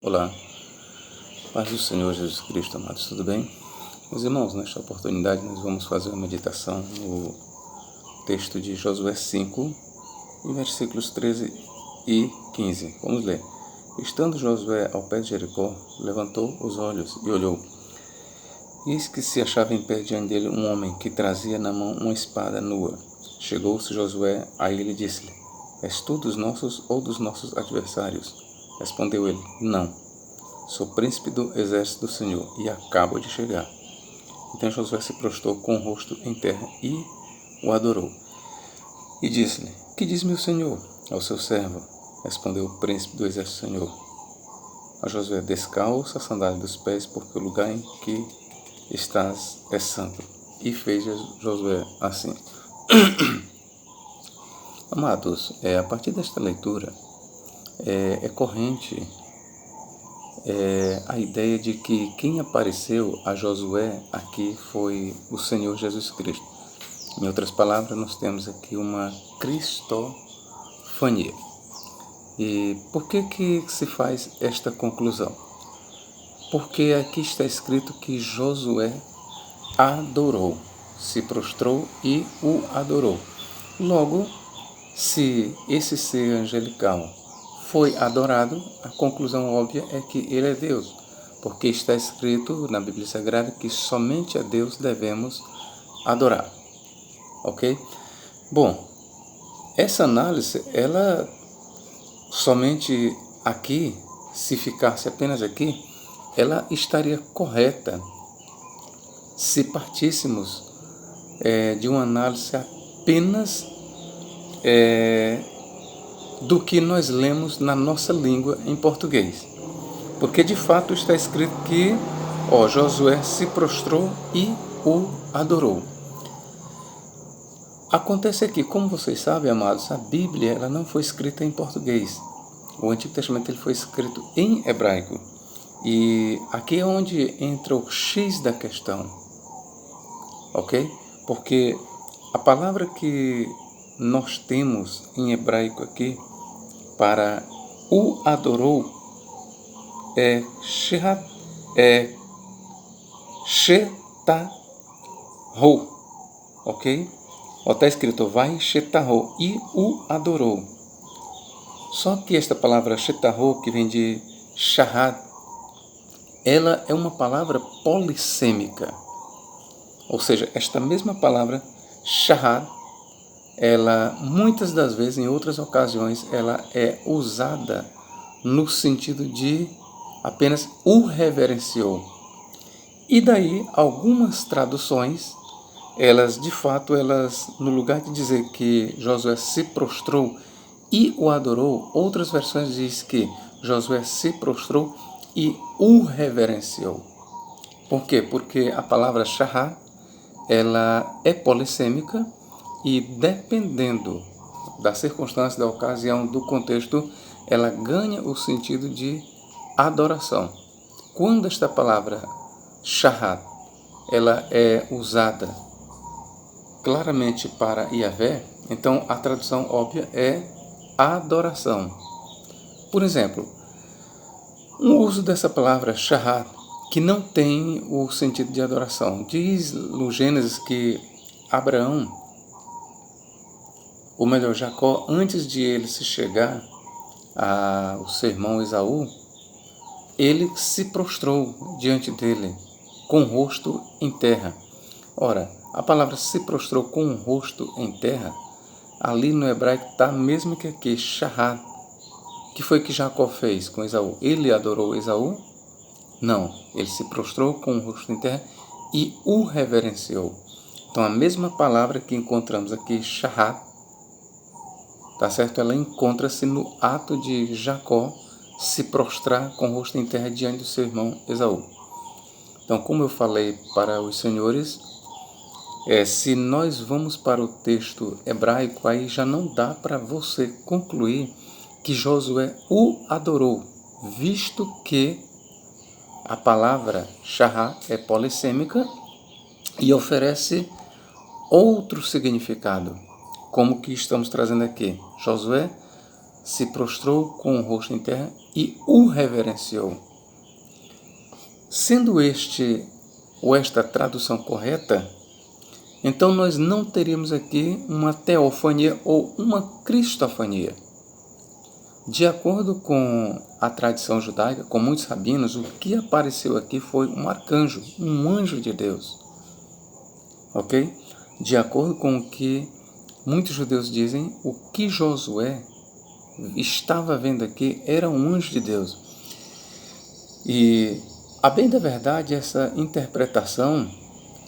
Olá, paz do Senhor Jesus Cristo, amados, tudo bem? Meus irmãos, nesta oportunidade nós vamos fazer uma meditação no texto de Josué 5, em versículos 13 e 15. Vamos ler. Estando Josué ao pé de Jericó, levantou os olhos e olhou. Eis que se achava em pé diante dele um homem que trazia na mão uma espada nua. Chegou-se Josué a ele e disse-lhe: És tu dos nossos ou dos nossos adversários? Respondeu ele: Não, sou príncipe do exército do Senhor e acabo de chegar. Então Josué se prostrou com o rosto em terra e o adorou. E disse-lhe: Que diz meu senhor ao seu servo? Respondeu o príncipe do exército do Senhor a Josué: Descalça a sandália dos pés, porque o lugar em que estás é santo. E fez Josué assim. Amados, a partir desta leitura, é corrente a ideia de que quem apareceu a Josué aqui foi o Senhor Jesus Cristo. Em outras palavras, nós temos aqui uma cristofania. E por que se faz esta conclusão? Porque aqui está escrito que Josué adorou, se prostrou e o adorou. Logo, se esse ser angelical foi adorado, a conclusão óbvia é que ele é Deus, porque está escrito na Bíblia Sagrada que somente a Deus devemos adorar. Ok? Bom, essa análise, ela somente aqui, se ficasse apenas aqui, ela estaria correta se partíssemos de uma análise apenas do que nós lemos na nossa língua em português. Porque de fato está escrito que Josué se prostrou e o adorou. Acontece que, como vocês sabem, amados, a Bíblia ela não foi escrita em português. O Antigo Testamento ele foi escrito em hebraico. E aqui é onde entra o X da questão. Ok? Porque a palavra que nós temos em hebraico aqui para o adorou é shetarou, ok? Está escrito vai shetarou e o adorou. Só que esta palavra shetarou, que vem de shahad, ela é uma palavra polissêmica. Ou seja, esta mesma palavra shahad, ela muitas das vezes, em outras ocasiões, ela é usada no sentido de apenas o reverenciou. E daí algumas traduções, elas de fato, no lugar de dizer que Josué se prostrou e o adorou, outras versões dizem que Josué se prostrou e o reverenciou. Por quê? Porque a palavra shahad, ela é polissêmica e dependendo da circunstância, da ocasião, do contexto, ela ganha o sentido de adoração. Quando esta palavra shahad, ela é usada claramente para Yahvé, então a tradução óbvia é adoração. Por exemplo, um uso dessa palavra shahad que não tem o sentido de adoração. Diz no Gênesis que Abraão, ou melhor, Jacó, antes de ele se chegar ao seu irmão Esaú, ele se prostrou diante dele, com o rosto em terra. Ora, a palavra se prostrou com o rosto em terra, ali no hebraico está mesmo que aqui, shahad. O que foi que Jacó fez com Esaú? Ele adorou Esaú? Não, ele se prostrou com o rosto em terra e o reverenciou. Então a mesma palavra que encontramos aqui, shahad, tá certo? Ela encontra-se no ato de Jacó se prostrar com o rosto em terra diante do seu irmão Esaú. Então, como eu falei para os senhores, se nós vamos para o texto hebraico, aí já não dá para você concluir que Josué o adorou, visto que a palavra shahad é polissêmica e oferece outro significado, como que estamos trazendo aqui. Josué se prostrou com o rosto em terra e o reverenciou. Sendo este ou esta tradução correta, então nós não teríamos aqui uma teofania ou uma cristofania. De acordo com a tradição judaica, com muitos rabinos, o que apareceu aqui foi um arcanjo, um anjo de Deus. Ok? De acordo com o que muitos judeus dizem, o que Josué estava vendo aqui era um anjo de Deus. E, a bem da verdade, essa interpretação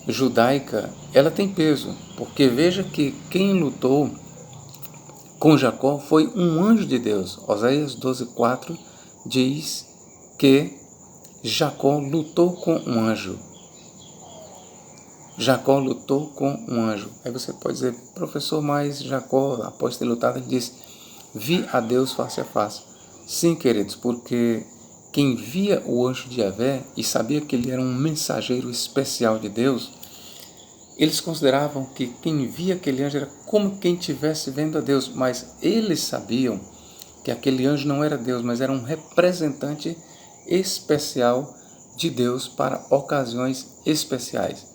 judaica, ela tem peso, porque veja que quem lutou com Jacó foi um anjo de Deus. Oséias 12:4 diz que Jacó lutou com um anjo. Jacó lutou com um anjo. Aí você pode dizer, professor, mas Jacó, após ter lutado, ele disse, vi a Deus face a face. Sim, queridos, porque quem via o anjo de Yahvé e sabia que ele era um mensageiro especial de Deus, eles consideravam que quem via aquele anjo era como quem estivesse vendo a Deus, mas eles sabiam que aquele anjo não era Deus, mas era um representante especial de Deus para ocasiões especiais.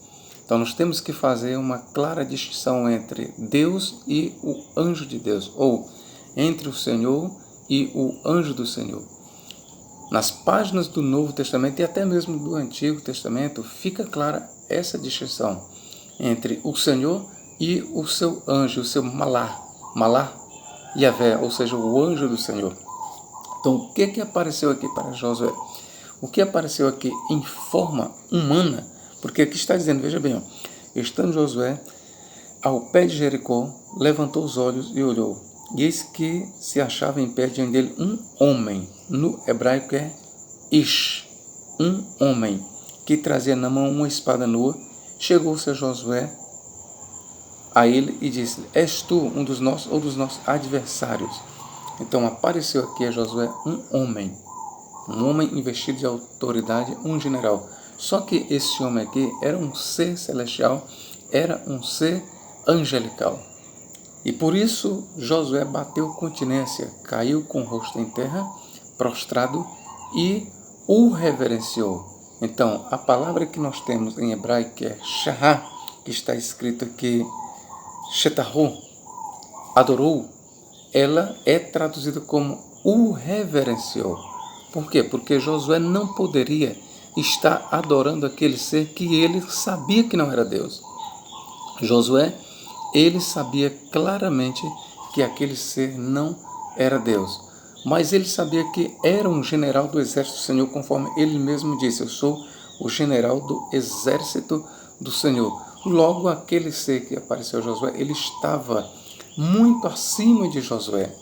Então nós temos que fazer uma clara distinção entre Deus e o anjo de Deus, ou entre o Senhor e o anjo do Senhor. Nas páginas do Novo Testamento e até mesmo do Antigo Testamento fica clara essa distinção entre o Senhor e o seu anjo, o seu Malar Yahvé, ou seja, o anjo do Senhor. Então, o que apareceu aqui para Josué? O que apareceu aqui em forma humana? Porque aqui está dizendo, veja bem, estando Josué ao pé de Jericó, levantou os olhos e olhou. E eis que se achava em pé diante dele um homem, no hebraico é Ish, um homem, que trazia na mão uma espada nua. Chegou-se a Josué a ele e disse, és tu um dos nossos ou dos nossos adversários? Então apareceu aqui a Josué um homem investido de autoridade, um general. Só que esse homem aqui era um ser celestial, era um ser angelical. E por isso Josué bateu continência, caiu com o rosto em terra, prostrado, e o reverenciou. Então, a palavra que nós temos em hebraico, que é shahá, que está escrito aqui, shetahu, adorou, ela é traduzida como o reverenciou. Por quê? Porque Josué não poderia estar adorando aquele ser que ele sabia que não era Deus. Josué, ele sabia claramente que aquele ser não era Deus. Mas ele sabia que era um general do exército do Senhor, conforme ele mesmo disse, eu sou o general do exército do Senhor. Logo, aquele ser que apareceu a Josué, ele estava muito acima de Josué.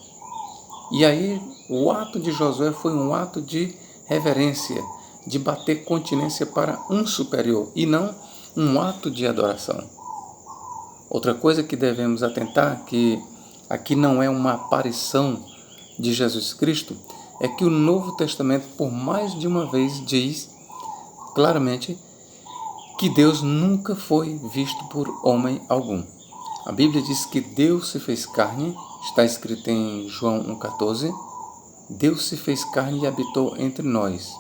E aí, o ato de Josué foi um ato de reverência, de bater continência para um superior, e não um ato de adoração. Outra coisa que devemos atentar, que aqui não é uma aparição de Jesus Cristo, é que o Novo Testamento, por mais de uma vez, diz claramente que Deus nunca foi visto por homem algum. A Bíblia diz que Deus se fez carne, está escrito em João 1,14, Deus se fez carne e habitou entre nós.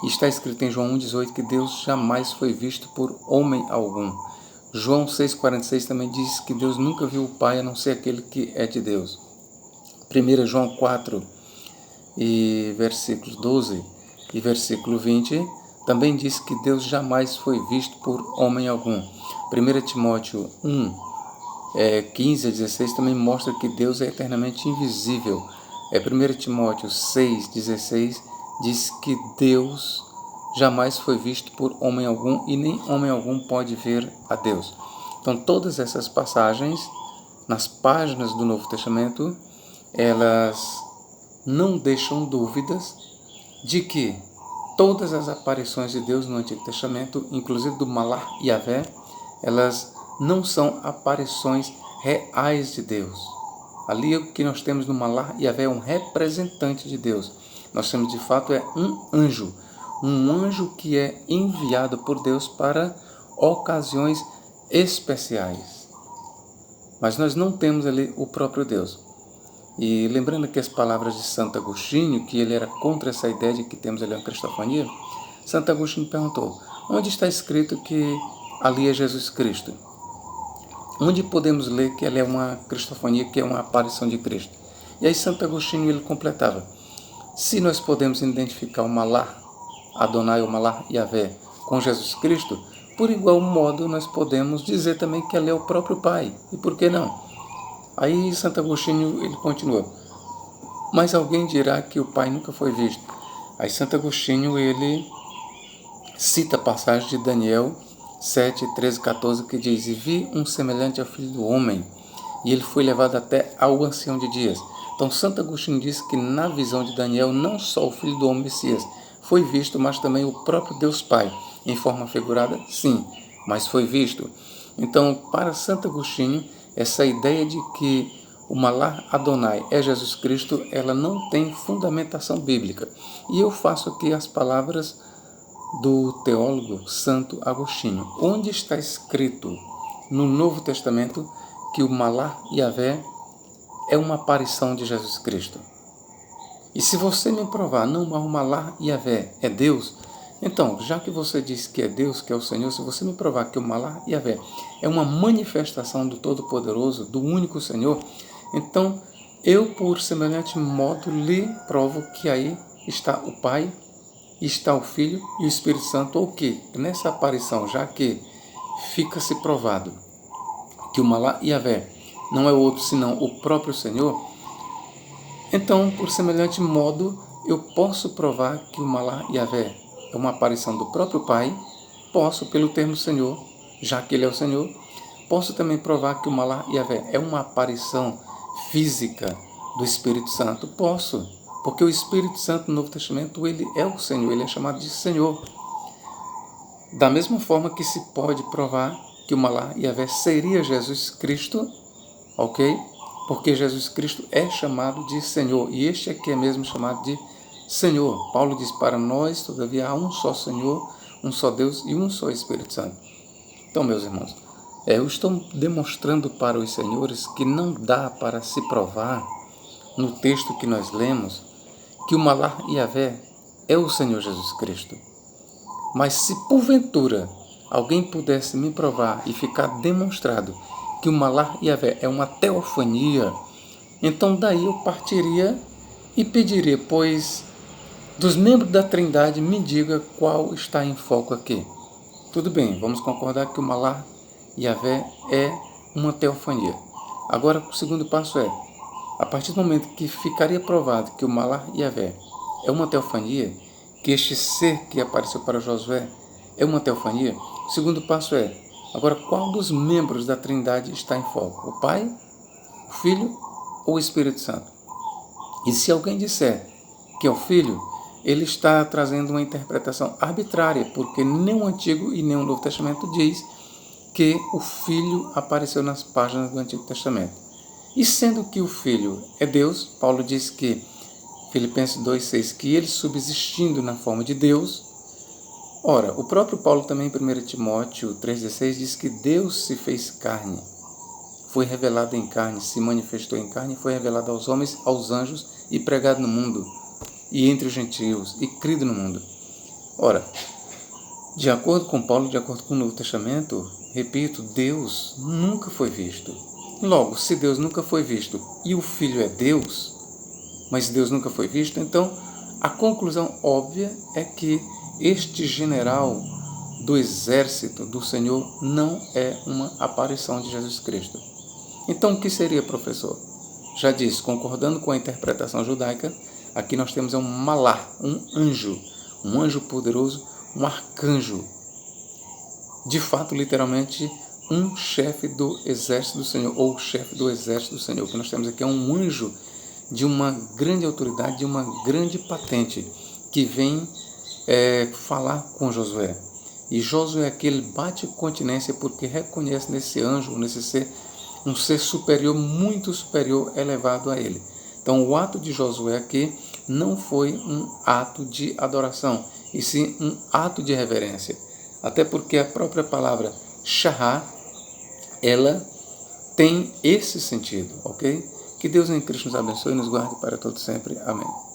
E está escrito em João 1,18 que Deus jamais foi visto por homem algum. João 6,46 também diz que Deus nunca viu o Pai a não ser aquele que é de Deus. 1 João 4, e versículos 12 e versículo 20, também diz que Deus jamais foi visto por homem algum. 1 Timóteo 1, 15 a 16 também mostra que Deus é eternamente invisível. 1 Timóteo 6, 16 diz que Deus jamais foi visto por homem algum e nem homem algum pode ver a Deus. Então, todas essas passagens, nas páginas do Novo Testamento, elas não deixam dúvidas de que todas as aparições de Deus no Antigo Testamento, inclusive do Malar Yahvé, elas não são aparições reais de Deus. Ali o que nós temos no Malar Yahvé é um representante de Deus. Nós temos de fato um anjo que é enviado por Deus para ocasiões especiais. Mas nós não temos ali o próprio Deus. E lembrando aqui as palavras de Santo Agostinho, que ele era contra essa ideia de que temos ali uma cristofania, Santo Agostinho perguntou: onde está escrito que ali é Jesus Cristo? Onde podemos ler que ela é uma cristofania, que é uma aparição de Cristo? E aí Santo Agostinho ele completava: se nós podemos identificar o Malar Adonai, o Malar Yahvé, com Jesus Cristo, por igual modo nós podemos dizer também que ela é o próprio Pai. E por que não? Aí Santo Agostinho ele continua: mas alguém dirá que o Pai nunca foi visto. Aí Santo Agostinho ele cita a passagem de Daniel 7, 13, 14, que diz: e vi um semelhante ao Filho do Homem, e ele foi levado até ao Ancião de Dias. Então Santo Agostinho diz que na visão de Daniel, não só o Filho do Homem Messias foi visto, mas também o próprio Deus Pai, em forma figurada, sim, mas foi visto. Então, para Santo Agostinho, essa ideia de que o Malar Adonai é Jesus Cristo, ela não tem fundamentação bíblica. E eu faço aqui as palavras do teólogo Santo Agostinho. Onde está escrito no Novo Testamento que o Malar Yahvé é uma aparição de Jesus Cristo? E se você me provar, não, mas o Malar Yahvé é Deus, então, já que você diz que é Deus, que é o Senhor, se você me provar que o Malar Yahvé é uma manifestação do Todo-Poderoso, do único Senhor, então eu, por semelhante modo, lhe provo que aí está o Pai, está o Filho e o Espírito Santo, ou que nessa aparição, já que fica-se provado que o Malar Yahvé não é outro senão o próprio Senhor, então, por semelhante modo, eu posso provar que o Malar Yahvé é uma aparição do próprio Pai, posso, pelo termo Senhor, já que ele é o Senhor, posso também provar que o Malar Yahvé é uma aparição física do Espírito Santo, posso, porque o Espírito Santo no Novo Testamento, ele é o Senhor, ele é chamado de Senhor. Da mesma forma que se pode provar que o Malar Yahvé seria Jesus Cristo, ok? Porque Jesus Cristo é chamado de Senhor, e este aqui é mesmo chamado de Senhor. Paulo diz: para nós, todavia, há um só Senhor, um só Deus e um só Espírito Santo. Então, meus irmãos, eu estou demonstrando para os senhores que não dá para se provar, no texto que nós lemos, que o Malar Yahvé é o Senhor Jesus Cristo. Mas se porventura alguém pudesse me provar e ficar demonstrado que o Malar Yahvé é uma teofania, então daí eu partiria e pediria: pois dos membros da Trindade me diga qual está em foco aqui. Tudo bem, vamos concordar que o Malar Yahvé é uma teofania. Agora, o segundo passo é: a partir do momento que ficaria provado que o Malar Yahvé é uma teofania, que este ser que apareceu para Josué é uma teofania, o segundo passo é: agora, qual dos membros da Trindade está em foco? O Pai, o Filho ou o Espírito Santo? E se alguém disser que é o Filho, ele está trazendo uma interpretação arbitrária, porque nem o Antigo e nem o Novo Testamento diz que o Filho apareceu nas páginas do Antigo Testamento. E sendo que o Filho é Deus, Paulo diz que, Filipenses 2,6, que ele subsistindo na forma de Deus. Ora, o próprio Paulo também em 1 Timóteo 3,16 diz que Deus se fez carne, foi revelado em carne, se manifestou em carne, foi revelado aos homens, aos anjos e pregado no mundo, e entre os gentios, e crido no mundo. Ora, de acordo com Paulo, de acordo com o Novo Testamento, repito, Deus nunca foi visto. Logo, se Deus nunca foi visto e o Filho é Deus, mas Deus nunca foi visto, então a conclusão óbvia é que este general do exército do Senhor não é uma aparição de Jesus Cristo. Então, o que seria, professor? Já disse, concordando com a interpretação judaica, aqui nós temos um Malar, um anjo poderoso, um arcanjo. De fato, literalmente, um chefe do exército do Senhor, ou chefe do exército do Senhor. O que nós temos aqui é um anjo de uma grande autoridade, de uma grande patente, que vem falar com Josué. E Josué aqui ele bate continência porque reconhece nesse anjo, nesse ser, um ser superior, muito superior, elevado a ele. Então o ato de Josué aqui não foi um ato de adoração, e sim um ato de reverência. Até porque a própria palavra Shahá, ela tem esse sentido, ok? Que Deus em Cristo nos abençoe e nos guarde para todo sempre. Amém.